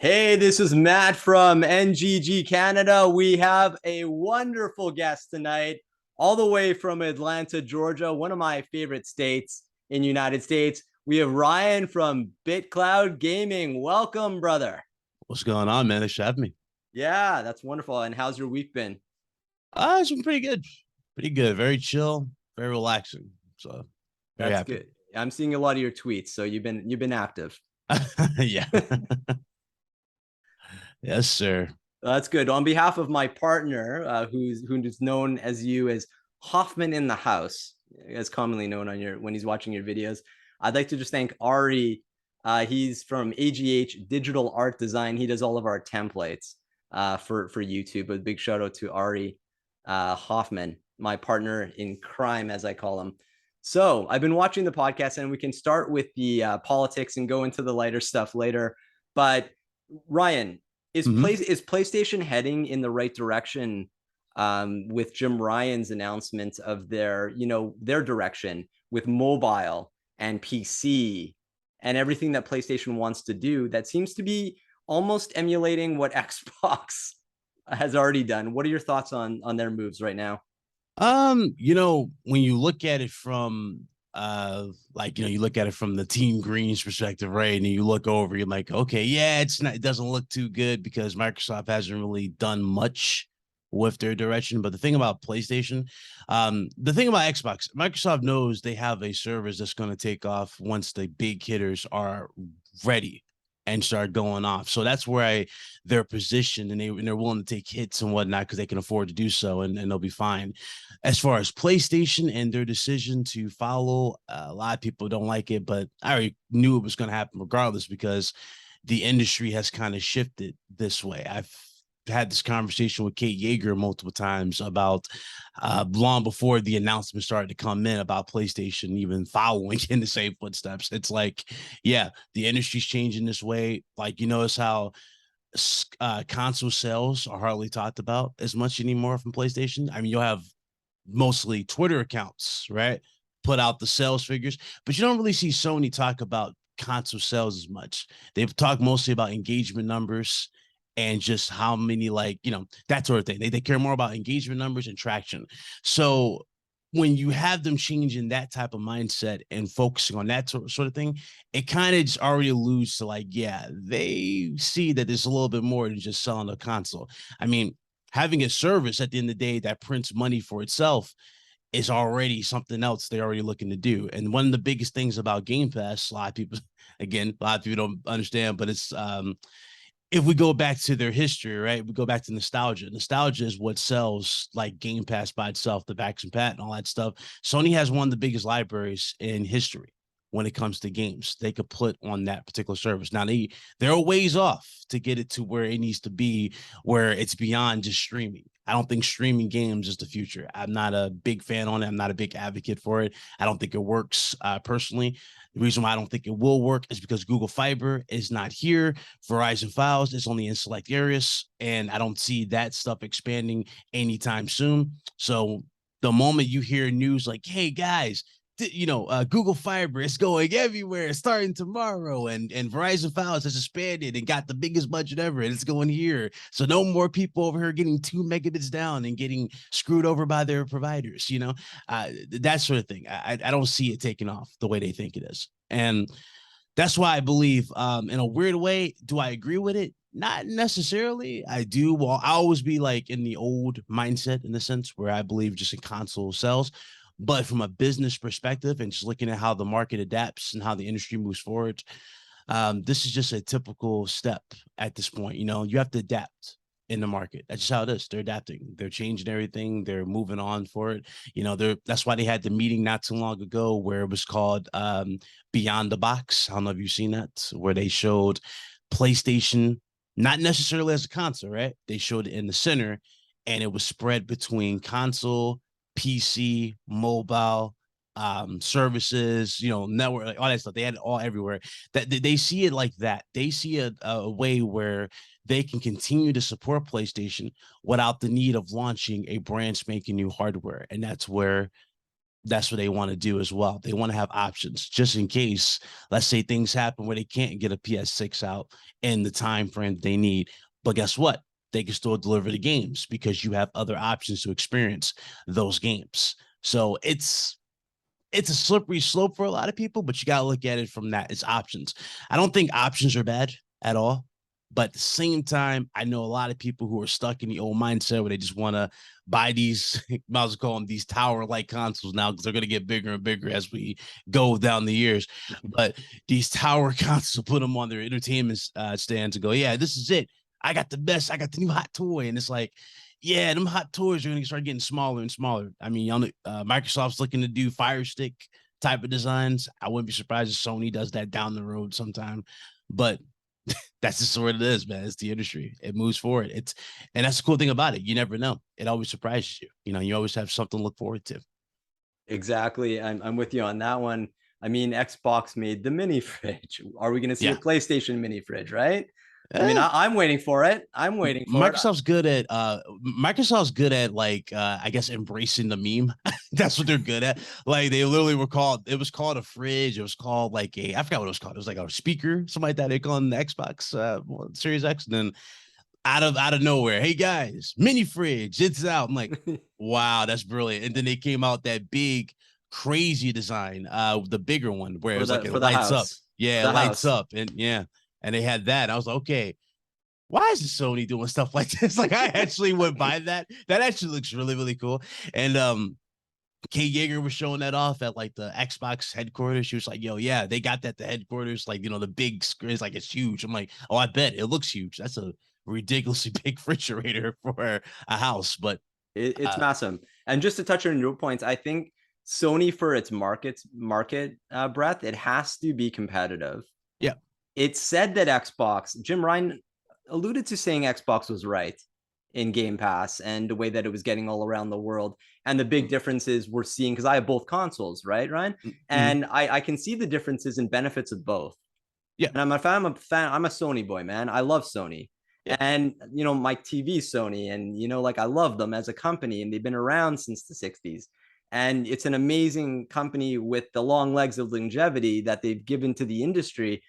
Hey, this is Matt from NGG Canada. We have a wonderful guest tonight, all the way from Atlanta, Georgia, one of my favorite states in the United States. We have Ryan from BitCloud Gaming. Welcome, brother. What's going on, man? Thanks for having me. Yeah, that's wonderful. And how's your week been? It's been pretty good. Pretty good. Very chill, very relaxing. So very That's happy. good. I'm seeing a lot of your tweets, so you've been active. Yeah. Yes, sir. That's good. On behalf of my partner, who's known as you as Hoffman in the House, as commonly known on your when he's watching your videos, I'd like to just thank Ari. He's from AGH Digital Art Design. He does all of our templates for YouTube. A big shout out to Ari Hoffman, my partner in crime, as I call him. So I've been watching the podcast, and we can start with the politics and go into the lighter stuff later. But Ryan, Hmm. is PlayStation heading in the right direction with Jim Ryan's announcement of their direction with mobile and PC and everything that PlayStation wants to do that seems to be almost emulating what Xbox has already done. What are your thoughts on their moves right now? When you look at it from you look at it from the Team Green's perspective, right? And you look over, you're like, okay, yeah, it doesn't look too good because Microsoft hasn't really done much with their direction. But the thing about PlayStation, the thing about Xbox, Microsoft knows they have a service that's going to take off once the big hitters are ready and start going off. So that's where they're positioned, and they're willing to take hits and whatnot because they can afford to do so, and they'll be fine. As far as PlayStation and their decision to follow, a lot of people don't like it, but I already knew it was going to happen regardless because the industry has kind of shifted this way. I've had this conversation with Kate Yeager multiple times about long before the announcement started to come in about PlayStation even following in the same footsteps. It's like, yeah, the industry's changing this way. Like, you notice how console sales are hardly talked about as much anymore from PlayStation. I mean, you'll have mostly Twitter accounts, right? Put out the sales figures, but you don't really see Sony talk about console sales as much. They've talked mostly about engagement numbers and just how many, that sort of thing. They care more about engagement numbers and traction. So when you have them changing that type of mindset and focusing on that sort of thing, it kind of just already alludes to like, yeah, they see that there's a little bit more than just selling a console. I mean, having a service at the end of the day that prints money for itself is already something else they're already looking to do. And one of the biggest things about Game Pass, a lot of people, again, a lot of people don't understand, but it's if we go back to their history, right? We go back to nostalgia. Nostalgia is what sells like Game Pass by itself, the Vax and Pat and all that stuff. Sony has one of the biggest libraries in history when it comes to games they could put on that particular service. Now they're a ways off to get it to where it needs to be, where it's beyond just streaming. I don't think streaming games is the future. I'm not a big fan on it. I'm not a big advocate for it. I don't think it works personally. The reason why I don't think it will work is because Google Fiber is not here. Verizon Files is only in select areas, and I don't see that stuff expanding anytime soon. So the moment you hear news like, "Hey guys, Google Fiber is going everywhere starting tomorrow, and Verizon Files has expanded and got the biggest budget ever, and it's going here. So no more people over here getting 2 megabits down and getting screwed over by their providers. That sort of thing. I don't see it taking off the way they think it is, and that's why I believe, in a weird way, do I agree with it? Not necessarily. I do. Well, I always be like in the old mindset in the sense where I believe just in console sales. But from a business perspective and just looking at how the market adapts and how the industry moves forward, this is just a typical step at this point. You have to adapt in the market. That's just how it is. They're adapting. They're changing everything. They're moving on for it. That's why they had the meeting not too long ago where it was called Beyond the Box. I don't know if you've seen that, where they showed PlayStation, not necessarily as a console, right? They showed it in the center, and it was spread between console, PC, mobile, services, network, like all that stuff. They had it all everywhere. That they see it like that. They see a way where they can continue to support PlayStation without the need of launching a brand spanking new hardware. And that's where that's what they want to do as well. They want to have options just in case, let's say things happen where they can't get a PS6 out in the time frame they need. But guess what? They can still deliver the games because you have other options to experience those games. So it's a slippery slope for a lot of people, but you got to look at it from that. It's options. I don't think options are bad at all. But at the same time, I know a lot of people who are stuck in the old mindset where they just want to buy these, might as well call them these tower-like consoles now because they're going to get bigger and bigger as we go down the years. But these tower consoles, put them on their entertainment stands and go, yeah, this is it. I got the best. I got the new hot toy. And it's like, yeah, them hot toys are going to start getting smaller and smaller. I mean, Microsoft's looking to do Fire Stick type of designs. I wouldn't be surprised if Sony does that down the road sometime. But that's just what it is, man. It's the industry. It moves forward. And that's the cool thing about it. You never know. It always surprises you. You know, you always have something to look forward to. Exactly. I'm with you on that one. I mean, Xbox made the mini fridge. Are we going to see a PlayStation mini fridge, right? I mean, I'm waiting for it. I'm waiting for Microsoft's good at like I guess embracing the meme. That's what they're good at. Like they literally were called, it was called a fridge. It was called like I forgot what it was called. It was like a speaker, something like that. They call on the Xbox Series X. And then out of nowhere, hey guys, mini fridge, it's out. I'm like, wow, that's brilliant. And then they came out that big crazy design, the bigger one where it was like it lights up. Yeah, it lights up. And yeah. And they had that. I was like, okay, why is Sony doing stuff like this? Like, I actually would buy that. That actually looks really, really cool. And Kay Yeager was showing that off at like the Xbox headquarters. She was like, yo, yeah, they got that at the headquarters. Like, you know, the big screen is like, it's huge. I'm like, oh, I bet it looks huge. That's a ridiculously big refrigerator for a house. But it's massive. And just to touch on your points, I think Sony, for its market breadth, it has to be competitive. Yeah. It's said that Xbox, Jim Ryan alluded to saying Xbox was right in Game Pass and the way that it was getting all around the world. And the big differences we're seeing, because I have both consoles, right, Ryan? And I can see the differences and benefits of both. Yeah. And I'm a Sony boy, man. I love Sony. Yeah. And, you know, my TV's Sony. And, you know, like I love them as a company and they've been around since the 60s. And it's an amazing company with the long legs of longevity that they've given to the industry.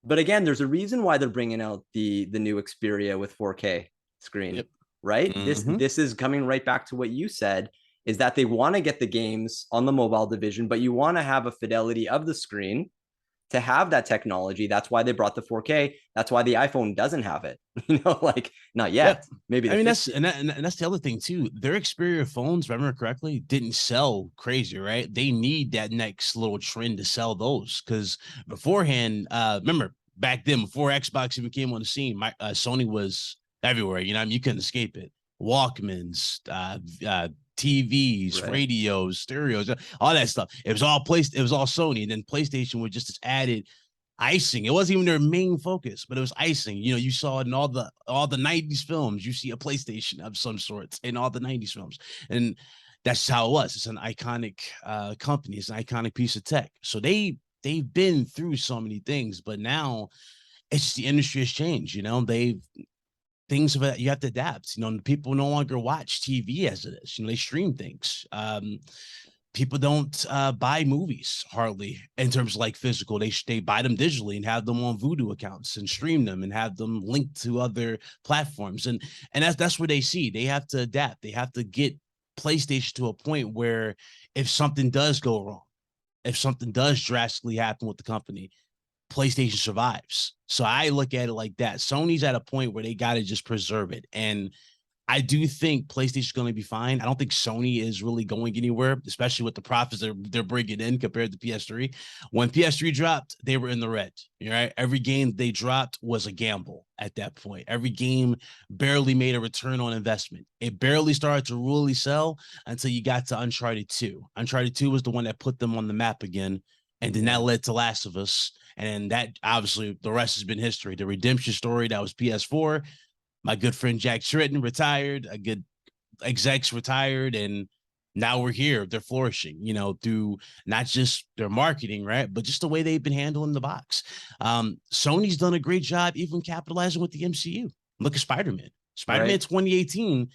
But again, there's a reason why they're bringing out the new Xperia with 4K screen, right? This is coming right back to what you said, is that they want to get the games on the mobile division, but you want to have a fidelity of the screen to have that technology. That's why they brought the 4K. That's why the iPhone doesn't have it. You know, like not yet. Maybe. I mean, that's the other thing too. Their Xperia phones, if I remember correctly, didn't sell crazy, right? They need that next little trend to sell those because beforehand, remember back then before Xbox even came on the scene, Sony was everywhere. You know, I mean, you couldn't escape it. Walkmans, TVs, radios, stereos, all that stuff. It was all Sony, and then PlayStation was just this added icing. It wasn't even their main focus, but it was icing. You know, you saw it in all the 90s films. You see a PlayStation of some sorts in all the 90s films. And that's how it was. It's an iconic company. It's an iconic piece of tech. So they've been through so many things, but now it's just the industry has changed. You know, things of you have to adapt. You know, people no longer watch TV as it is. You know, they stream things. People don't buy movies hardly in terms of like physical. They buy them digitally and have them on Vudu accounts and stream them and have them linked to other platforms. And that's where they see they have to adapt. They have to get PlayStation to a point where if something does go wrong, if something does drastically happen with the company, PlayStation survives. So I look at it like that. Sony's at a point where they got to just preserve it. And I do think PlayStation's going to be fine. I don't think Sony is really going anywhere, especially with the profits they're bringing in compared to PS3. When PS3 dropped, they were in the red. Right? Every game they dropped was a gamble at that point. Every game barely made a return on investment. It barely started to really sell until you got to Uncharted 2. Uncharted 2 was the one that put them on the map again. And then that led to Last of Us. And that obviously the rest has been history. The redemption story, that was PS4. My good friend Jack Tritton retired, a good execs retired, and now we're here. They're flourishing, you know, through not just their marketing, right, but just the way they've been handling the box. Sony's done a great job even capitalizing with the MCU. Look at Spider-Man. Spider-Man 2018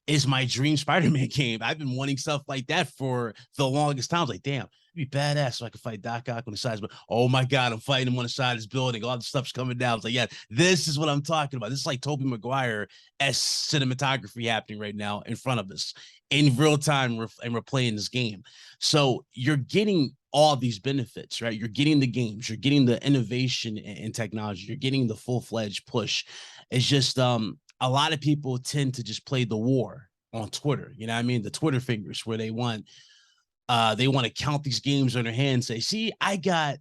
is my dream Spider-Man game. I've been wanting stuff like that for the longest time. I was like, damn, it'd be badass so I could fight Doc Ock on the sides. But oh my God, I'm fighting him on the side of this building. All the stuff's coming down. It's like, yeah, this is what I'm talking about. This is like Tobey Maguire-esque cinematography happening right now in front of us in real time, and we're playing this game. So you're getting all these benefits, right? You're getting the games, you're getting the innovation in technology, you're getting the full-fledged push. It's just a lot of people tend to just play the war on Twitter. You know what I mean? The Twitter fingers, where they want to count these games on their hand and say, see, I got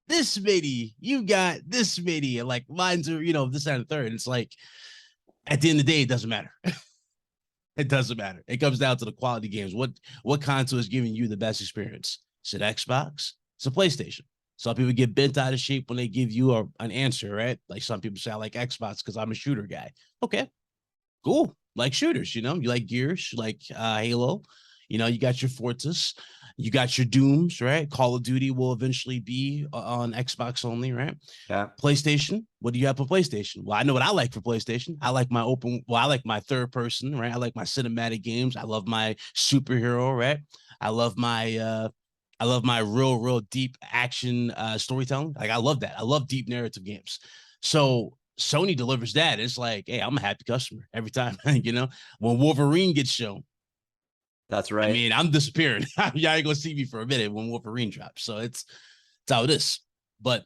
this many, you got this many, and like mine's are, this, that, and the third. It's like at the end of the day, it doesn't matter. It doesn't matter. It comes down to the quality games. What console is giving you the best experience? Is it Xbox? It's a PlayStation. Some people get bent out of shape when they give you an answer, right? Like some people say, I like Xbox because I'm a shooter guy. Okay, cool. Like shooters, you like Gears, you like Halo, you got your Fortas, you got your Dooms, right? Call of Duty will eventually be on Xbox only, right? Yeah. PlayStation, what do you have for PlayStation? Well, I know what I like for PlayStation. I like I like my third person, right? I like my cinematic games. I love my superhero, right? I love my real deep action storytelling. Like I love that. I love deep narrative games. So Sony delivers that. It's like, hey, I'm a happy customer every time. When Wolverine gets shown, That's right. I mean, I'm disappearing. Y'all ain't gonna see me for a minute when Wolverine drops. So it's how it is. But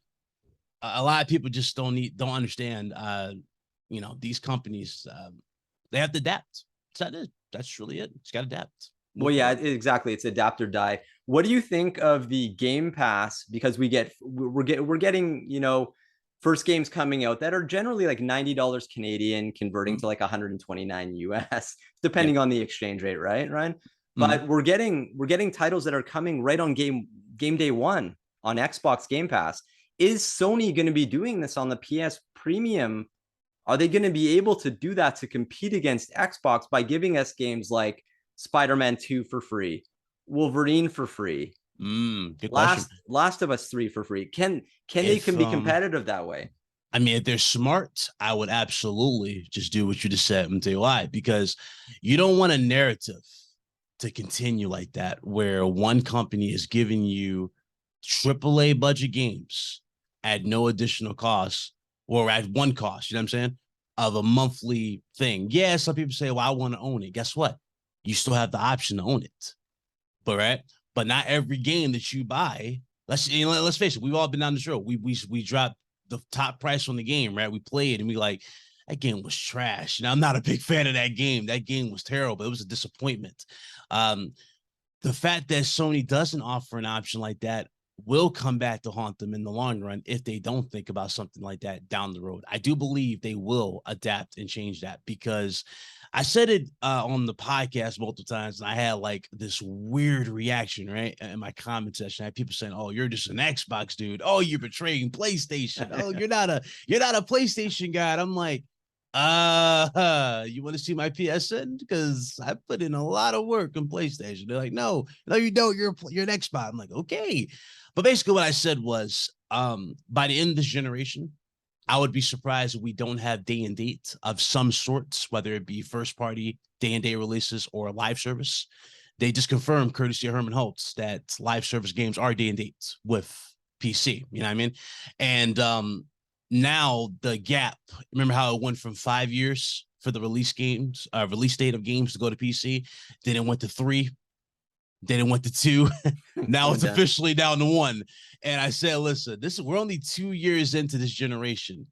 a lot of people just don't understand. These companies, they have to adapt. That's really it. It's got to adapt. Well, yeah, exactly. It's adapt or die. What do you think of the Game Pass? Because we're getting, first games coming out that are generally like $90 Canadian, converting to like 129 US, depending on the exchange rate, right, Ryan? But we're getting titles that are coming right on game day one on Xbox Game Pass. Is Sony going to be doing this on the PS Premium? Are they going to be able to do that to compete against Xbox by giving us games like Spider-Man 2 for free, Wolverine for free, good question. Last of Us 3 for free? Can they be competitive that way? I mean, if they're smart, I would absolutely just do what you just said and tell you why. Because you don't want a narrative to continue like that, where one company is giving you AAA budget games at no additional cost, or at one cost, you know what I'm saying, of a monthly thing. Yeah, some people say, well, I want to own it. Guess what? You still have the option to own it. But not every game that you buy, let's face it, we've all been down this road. We dropped the top price on the game, right? We play it and we like, that game was trash. I'm not a big fan of that game. That game was terrible. It was a disappointment. The fact that Sony doesn't offer an option like that will come back to haunt them in the long run if they don't think about something like that down the road. I do believe they will adapt and change that, because I said it on the podcast multiple times, and I had like this weird reaction, right? In my comment section, I had people saying, "Oh, you're just an Xbox dude. Oh, you're betraying PlayStation. Oh, you're not a PlayStation guy." And I'm like, you want to see my PSN? Because I put in a lot of work on PlayStation. They're like, no, you don't. You're an Xbox. I'm like, okay. But basically what I said was, by the end of this generation, I would be surprised if we don't have day and date of some sorts, whether it be first party day and date releases or live service. They just confirmed, courtesy of Herman Holtz, that live service games are day and dates with PC. You know what I mean? And now the gap, remember how it went from 5 years for the release date of games to go to PC? Then it went to 3. Then it went to 2. Now it's officially down to 1. And I said, listen, we're only 2 years into this generation.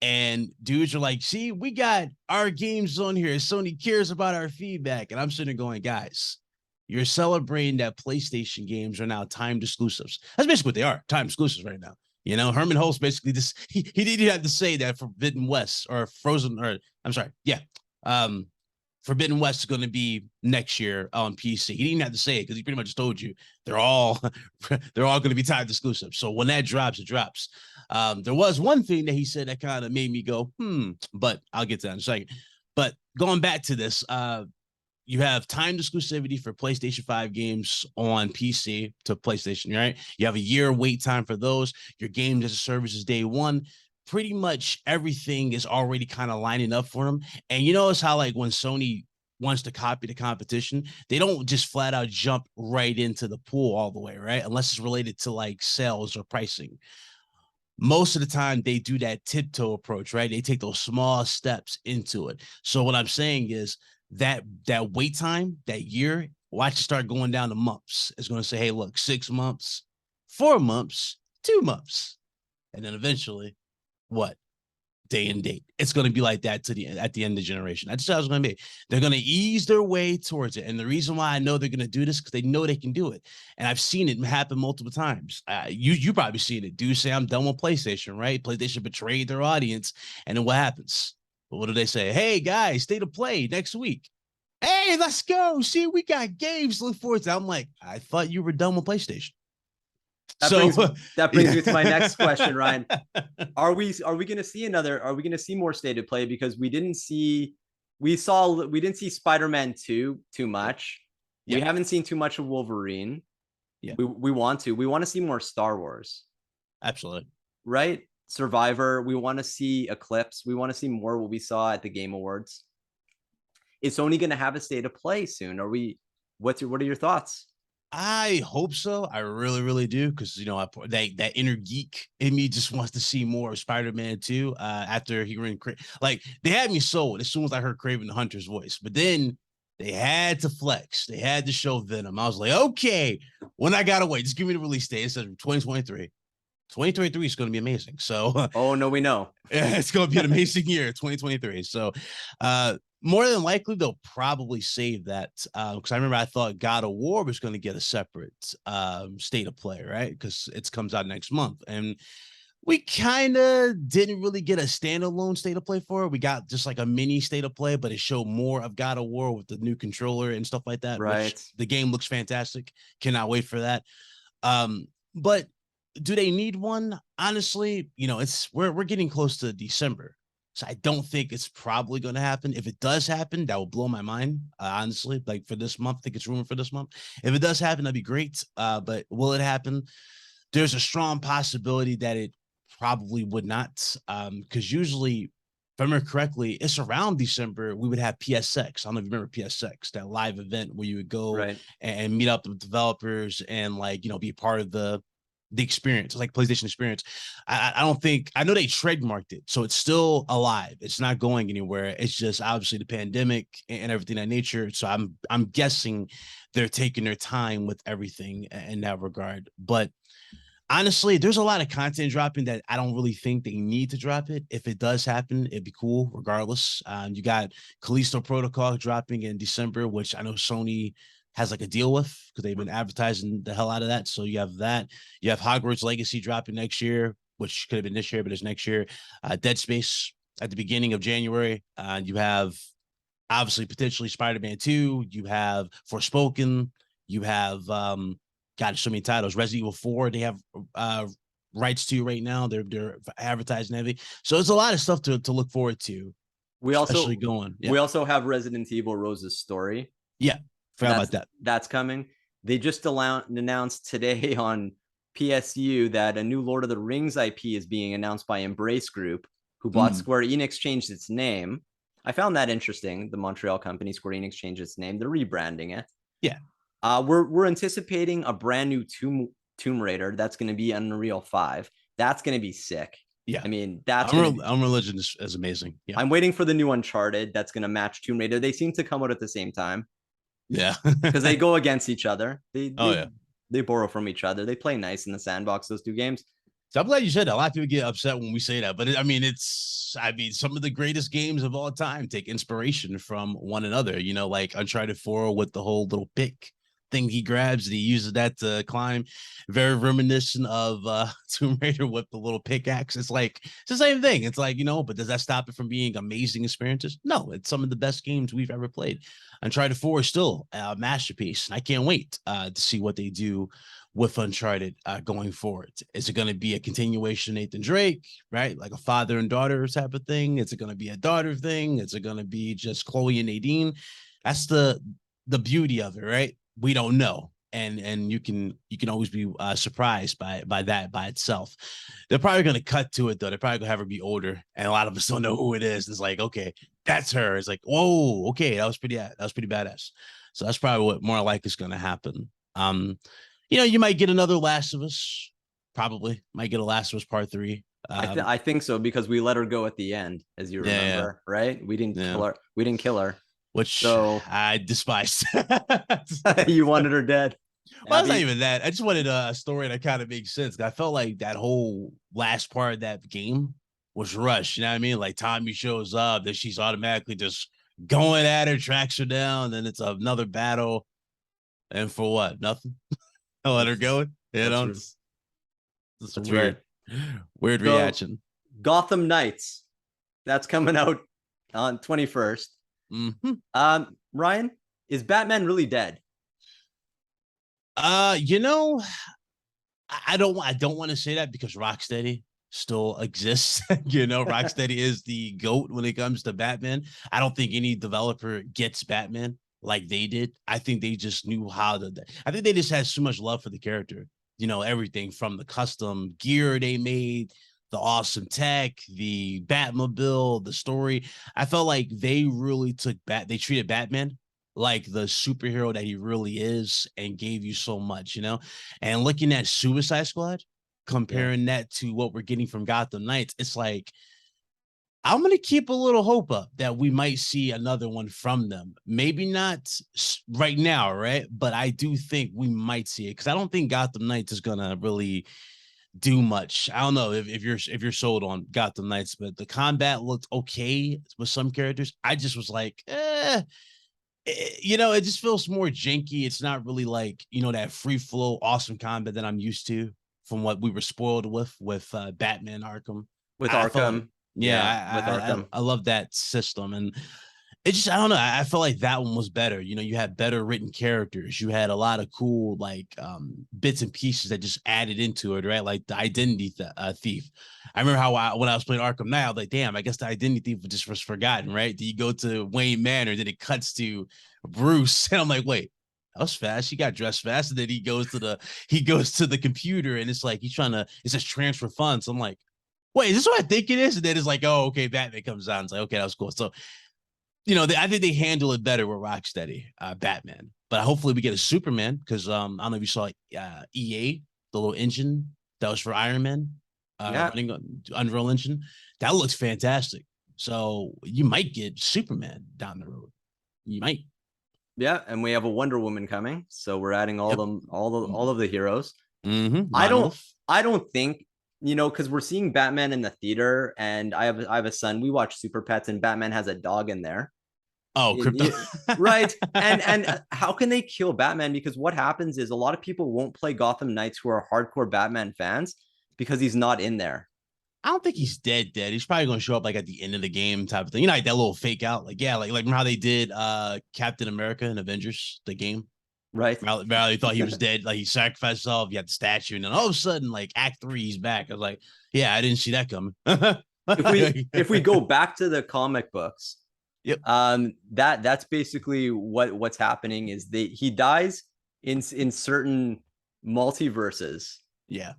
And dudes are like, see, we got our games on here. Sony cares about our feedback. And I'm sitting there going, guys, you're celebrating that PlayStation games are now timed exclusives. That's basically what they are, timed exclusives right now. Herman Holtz basically just he didn't have to say that Forbidden West or Frozen, or I'm sorry, yeah. Forbidden West is going to be next year on PC. He didn't have to say it because he pretty much told you they're all going to be timed exclusive. So when that drops, it drops. There was one thing that he said that kind of made me go, but I'll get to that in a second. But going back to this, you have timed exclusivity for PlayStation 5 games on PC to PlayStation, right? You have a year wait time for those. Your games as a service is day one. Pretty much everything is already kind of lining up for them. And you notice how, like, when wants to copy the competition, they don't just flat out jump right into the pool all the way, right? Unless it's related to like sales or pricing. Most of the time they do that tiptoe approach, right? They take those small steps into it. So what I'm saying is that wait time, that year, watch it start going down to months. It's going to say, hey, look, 6 months, 4 months, 2 months. And then eventually, what? Day and date. It's going to be like that at the end of the generation. That's how it's going to be. They're going to ease their way towards it. And the reason why I know they're going to do this because they know they can do it. And I've seen it happen multiple times. You probably seen it. Do say I'm done with PlayStation, right? PlayStation betrayed their audience. And then what happens? Well, what do they say? Hey, guys, state of play next week. Hey, let's go. See, we got games to look forward to. I'm like, I thought you were done with PlayStation. That brings me to my next question, Ryan. Are we going to see more state of play? Because we didn't see Spider-Man 2 too much. Yeah. We haven't seen too much of Wolverine. Yeah. We want to see more Star Wars. Absolutely. Right? Survivor. We want to see Eclipse. We want to see more what we saw at the Game Awards. It's only going to have a state of play soon. What are your thoughts? I hope so. I really, really do. Because, you know, that inner geek in me just wants to see more of Spider-Man 2 after he ran. Like, they had me sold as soon as I heard Kraven the Hunter's voice. But then they had to flex. They had to show Venom. I was like, okay, when I got to wait, just give me the release date. It says 2023. 2023 is going to be amazing. So, oh, no, we know. It's going to be an amazing year, 2023. So, more than likely, they'll probably save that because I remember I thought God of War was going to get a separate state of play, right? Because it comes out next month. And we kind of didn't really get a standalone state of play for it. We got just like a mini state of play, but it showed more of God of War with the new controller and stuff like that. Right. Which the game looks fantastic. Cannot wait for that. But do they need one? Honestly, you know, we're getting close to December. So I don't think it's probably going to happen. If it does happen, that will blow my mind. Honestly, like for this month, I think it's rumored for this month. If it does happen, that'd be great. But will it happen? There's a strong possibility that it probably would not. Because usually, if I remember correctly, it's around December, we would have PSX. I don't know if you remember PSX, that live event where you would go and meet up with developers and like, you know, be part of the experience. It's like PlayStation experience. I don't think, I know they trademarked it, so it's still alive. It's not going anywhere. It's just obviously the pandemic and everything of that nature. So I'm guessing they're taking their time with everything in that regard. But honestly, there's a lot of content dropping that I don't really think they need to drop it. If it does happen, it'd be cool regardless. You got Callisto Protocol dropping in December, which I know Sony has like a deal with because they've been advertising the hell out of that. So you have that. You have Hogwarts Legacy dropping next year, which could have been this year, but it's next year. Dead Space at the beginning of January. You have obviously potentially Spider-Man 2. You have Forspoken. You have got so many titles. Resident Evil 4. They have rights to right now. They're advertising heavy. So it's a lot of stuff to look forward to. We also have Resident Evil Rose's Story. Yeah. Forgot about that. That's coming. They just announced today on PSU that a new Lord of the Rings IP is being announced by Embrace Group, who bought Square Enix, changed its name. I found that interesting. The Montreal company, Square Enix, changed its name. They're rebranding it. Yeah. We're anticipating a brand new Tomb Raider that's going to be Unreal 5. That's going to be sick. Yeah. I mean, Unreal Legend is amazing. Yeah. I'm waiting for the new Uncharted that's going to match Tomb Raider. They seem to come out at the same time. Yeah. Because they go against each other. They borrow from each other. They play nice in the sandbox, those two games. So I'm glad you said that. A lot of people get upset when we say that. But some of the greatest games of all time take inspiration from one another. You know, like Uncharted 4 with the whole little pick thing he grabs and he uses that to climb. Very reminiscent of Tomb Raider with the little pickaxe. It's like, it's the same thing. It's like, you know, but does that stop it from being amazing experiences? No, it's some of the best games we've ever played. Uncharted 4 is still a masterpiece. I can't wait to see what they do with Uncharted going forward. Is it going to be a continuation of Nathan Drake, right? Like a father and daughter type of thing? Is it going to be a daughter thing? Is it going to be just Chloe and Nadine? That's the beauty of it, right? We don't know. and you can always be surprised by that by itself. They're probably going to cut to it though. They're probably going to have her be older, and a lot of us don't know who it is. It's like, okay, that's her. It's like, whoa, okay, that was pretty badass. So that's probably what more like is going to happen. You might get another Last of Us. Probably might get a Last of Us Part 3. I think so, because we let her go at the end, as you remember, right? We didn't kill her. We didn't kill her, which so I despised. You wanted her dead. Well, it's not even that. I just wanted a story that kind of makes sense. I felt like that whole last part of that game was rushed. You know what I mean? Like Tommy shows up, that she's automatically just going at her, tracks her down, then it's another battle. And for what? Nothing. I let her go. You know, it's weird. Right. Weird reaction. Gotham Knights. That's coming out on 21st. Ryan, is Batman really dead? I don't want to say that, because Rocksteady still exists. Rocksteady is the GOAT when it comes to Batman. I don't think any developer gets Batman like they did. I think they just knew how to. I think they just had so much love for the character. Everything from the custom gear they made, the awesome tech, the Batmobile, the story. I felt like they really they treated Batman like the superhero that he really is, and gave you so much, and looking at Suicide Squad, comparing that to what we're getting from Gotham Knights, it's like, I'm going to keep a little hope up that we might see another one from them. Maybe not right now, right? But I do think we might see it, because I don't think Gotham Knights is going to really do much. I don't know if you're sold on Gotham Knights, but the combat looked okay with some characters. I just was like, it just feels more janky. It's not really like, that free flow, awesome combat that I'm used to from what we were spoiled with Batman Arkham. With Arkham. I love that system, and it just, I don't know. I felt like that one was better. You had better written characters. You had a lot of cool bits and pieces that just added into it, right? Like the identity thief. I remember how when I was playing Arkham Knight, I was like, damn, I guess the identity thief just was forgotten, right? Do you go to Wayne Manor, then it cuts to Bruce, and I'm like, wait, that was fast. He got dressed fast, and then he goes to the computer, and it's like it says transfer funds. I'm like, wait, is this what I think it is? And then it's like, oh, okay, Batman comes on. It's like, okay, that was cool. So, I think they handle it better with Rocksteady, Batman. But hopefully we get a Superman, because I don't know if you saw EA, the little engine that was for Iron Man, running on Unreal Engine. That looks fantastic. So you might get Superman down the road. You might. Yeah, and we have a Wonder Woman coming, so we're adding all of the heroes. Mm-hmm. I don't think, because we're seeing Batman in the theater, and I have a son. We watch Super Pets, and Batman has a dog in there. Oh, crypto. Right. And how can they kill Batman? Because what happens is a lot of people won't play Gotham Knights who are hardcore Batman fans, because he's not in there. I don't think he's dead. He's probably going to show up at the end of the game type of thing. Like that little fake out. Like remember how they did Captain America and Avengers, the game? Right. Valerie thought he was dead. Like he sacrificed himself. You had the statue, and then all of a sudden, Act 3, he's back. I was like, yeah, I didn't see that coming. if we go back to the comic books, yep. That's basically what's happening is he dies in certain multiverses. Yeah.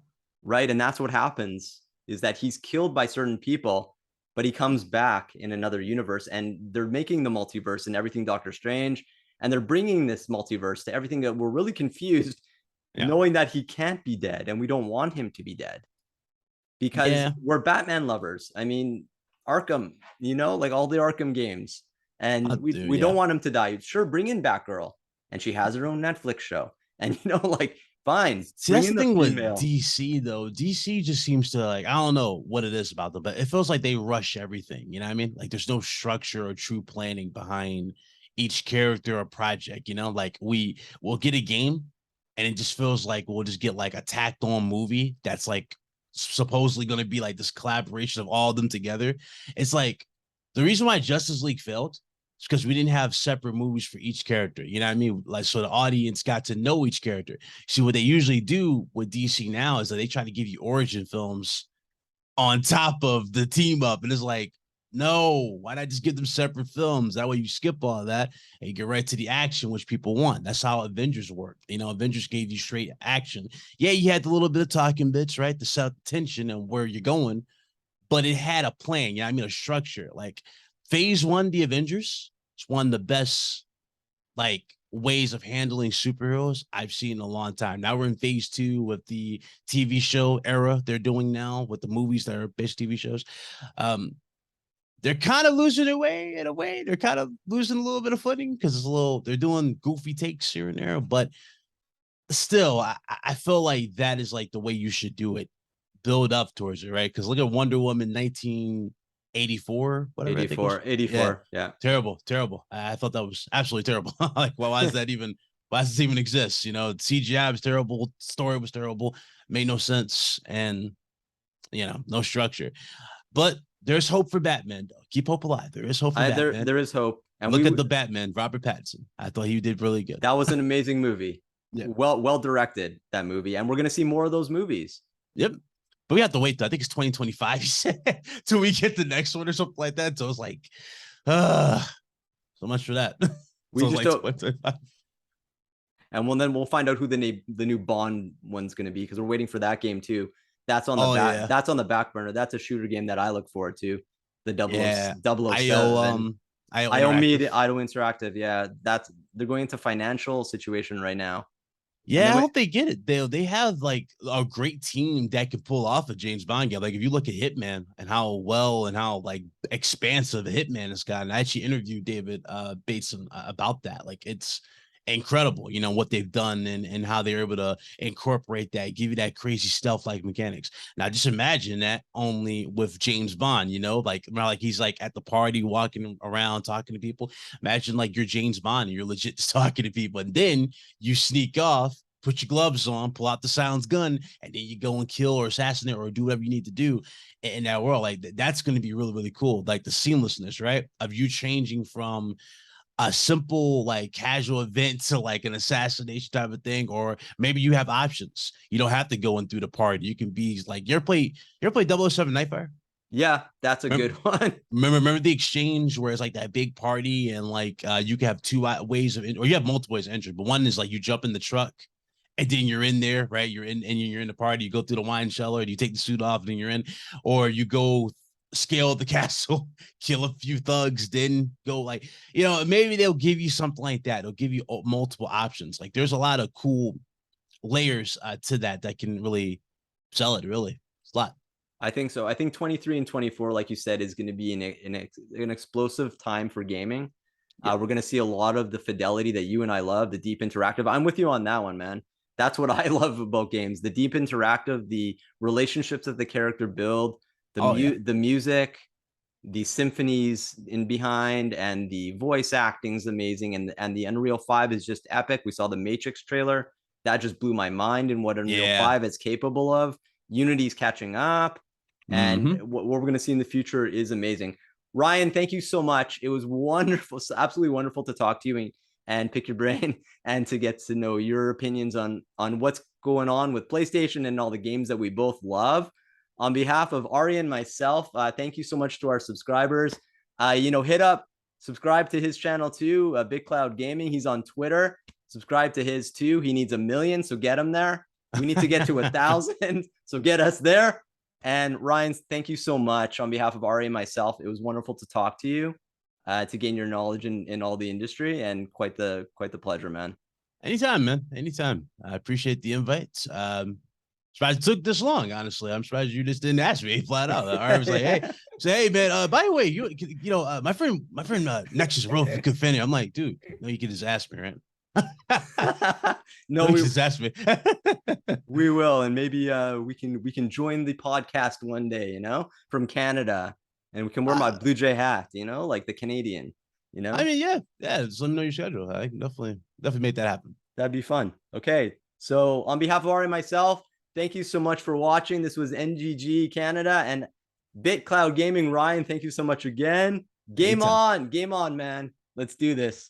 Right. And that's what happens, is that he's killed by certain people, but he comes back in another universe, and they're making the multiverse and everything Doctor Strange. And they're bringing this multiverse to everything that we're really confused, knowing that he can't be dead, and we don't want him to be dead, because we're Batman lovers. I mean, Arkham, all the Arkham games, and we don't want him to die. Sure, bring in Batgirl, and she has her own Netflix show, and fine. See, that's the thing with DC though. DC just seems to I don't know what it is about them, but it feels like they rush everything. You know what I mean? Like there's no structure or true planning behind each character or project. We'll get a game, and it just feels like we'll just get a tacked on movie that's supposedly going to be this collaboration of all of them together. It's like the reason why Justice League failed is because we didn't have separate movies for each character. You know what I mean? So the audience got to know each character. See, what they usually do with DC now is that they try to give you origin films on top of the team up, and it's like, No, why not just give them separate films? That way you skip all that and you get right to the action, which people want. That's how Avengers worked. You know, Avengers gave you straight action. Yeah, you had the little bit of talking bits, right, to set tension and where you're going, but it had a plan. Yeah, I mean a structure. Like Phase One, the Avengers, it's one of the best like ways of handling superheroes I've seen in a long time. Now we're in Phase Two with the TV show era they're doing now with the movies that are best TV shows. They're kind of losing their way in a way. They're kind of losing a little bit of footing because it's a little, they're doing goofy takes here and there, but still, I feel like that is like the way you should do it. Build up towards it, right? Because look at Wonder Woman 1984, whatever. 84, 84. Yeah. Terrible, terrible. I thought that was absolutely terrible. Like, well, why does that even, why does this even exist? You know, CGI was terrible, story was terrible, made no sense, and, you know, no structure. But there's hope for Batman, though. Keep hope alive. There is hope for Batman. There is hope. And look at the Batman, Robert Pattinson. I thought he did really good. That was an amazing movie. Yeah. Well directed, that movie. And we're going to see more of those movies. Yep. But we have to wait, though. I think it's 2025, he said, till we get the next one or something like that. So it's like, so much for that. We so just like don't... And then we'll find out who the new Bond one's going to be, because we're waiting for that game too. That's on the That's on the back burner. That's a shooter game that I look forward to. The 007. IO Interactive. Yeah, they're going into financial situation right now. Yeah, I hope they get it. They have like a great team that could pull off a James Bond game. Like if you look at Hitman and how well and how like expansive Hitman has gotten. I actually interviewed David Bateson about that. Like it's incredible, you know, what they've done and how they're able to incorporate that, give you that crazy stealth like mechanics. Now just imagine that only with James Bond, you know, like he's like at the party walking around talking to people. Imagine like you're James Bond and you're legit just talking to people, and then you sneak off, put your gloves on, pull out the sounds gun, and then you go and kill or assassinate or do whatever you need to do in that world. Like that's going to be really, really cool. Like the seamlessness, right, of you changing from a simple like casual event to like an assassination type of thing, or maybe you have options. You don't have to go in through the party. You can be like, you ever play 007 Nightfire? Yeah, that's a good one. Remember the exchange where it's like that big party and like you can have two ways of, or you have multiple ways of entry, but one is like you jump in the truck and then you're in there, right? You're in the party. You go through the wine cellar, you take the suit off, and then you're in, or you go scale the castle, kill a few thugs, then go like, you know, maybe they'll give you something like that. They'll give you multiple options. Like there's a lot of cool layers to that can really sell it. Really, it's a lot. I think so. I think 23 and 24, like you said, is going to be an explosive time for gaming. Yeah. We're going to see a lot of the fidelity that you and I love, the deep interactive. I'm with you on that one, man. That's what I love about games, the deep interactive, the relationships that the character build, the music, the symphonies in behind, and the voice acting is amazing. And the Unreal 5 is just epic. We saw the Matrix trailer. That just blew my mind in what Unreal 5 is capable of. Unity's catching up. And what we're going to see in the future is amazing. Ryan, thank you so much. It was wonderful, absolutely wonderful to talk to you and pick your brain and to get to know your opinions on what's going on with PlayStation and all the games that we both love. On behalf of Ari and myself, thank you so much to our subscribers. Hit up, subscribe to his channel too, Big Cloud Gaming. He's on Twitter. Subscribe to his too. He needs 1 million, so get him there. We need to get to 1,000, so get us there. And Ryan, thank you so much on behalf of Ari and myself. It was wonderful to talk to you, to gain your knowledge in all the industry, and quite the pleasure, man. Anytime, man. Anytime. I appreciate the invite. Surprised it took this long, honestly. I'm surprised you just didn't ask me flat out. I was like, hey, man, by the way, my friend Nexus wrote the Confetti. I'm like, dude, no, you can just ask me, right? No, we just ask me. We will, and maybe we can join the podcast one day, from Canada, and we can wear my Blue Jay hat, like the Canadian, I mean, yeah, just let me know your schedule. I can definitely make that happen. That'd be fun. Okay, so on behalf of Ari and myself, thank you so much for watching. This was NGG Canada and Bit Cloud Gaming. Ryan, thank you so much again. Game on, man. Let's do this.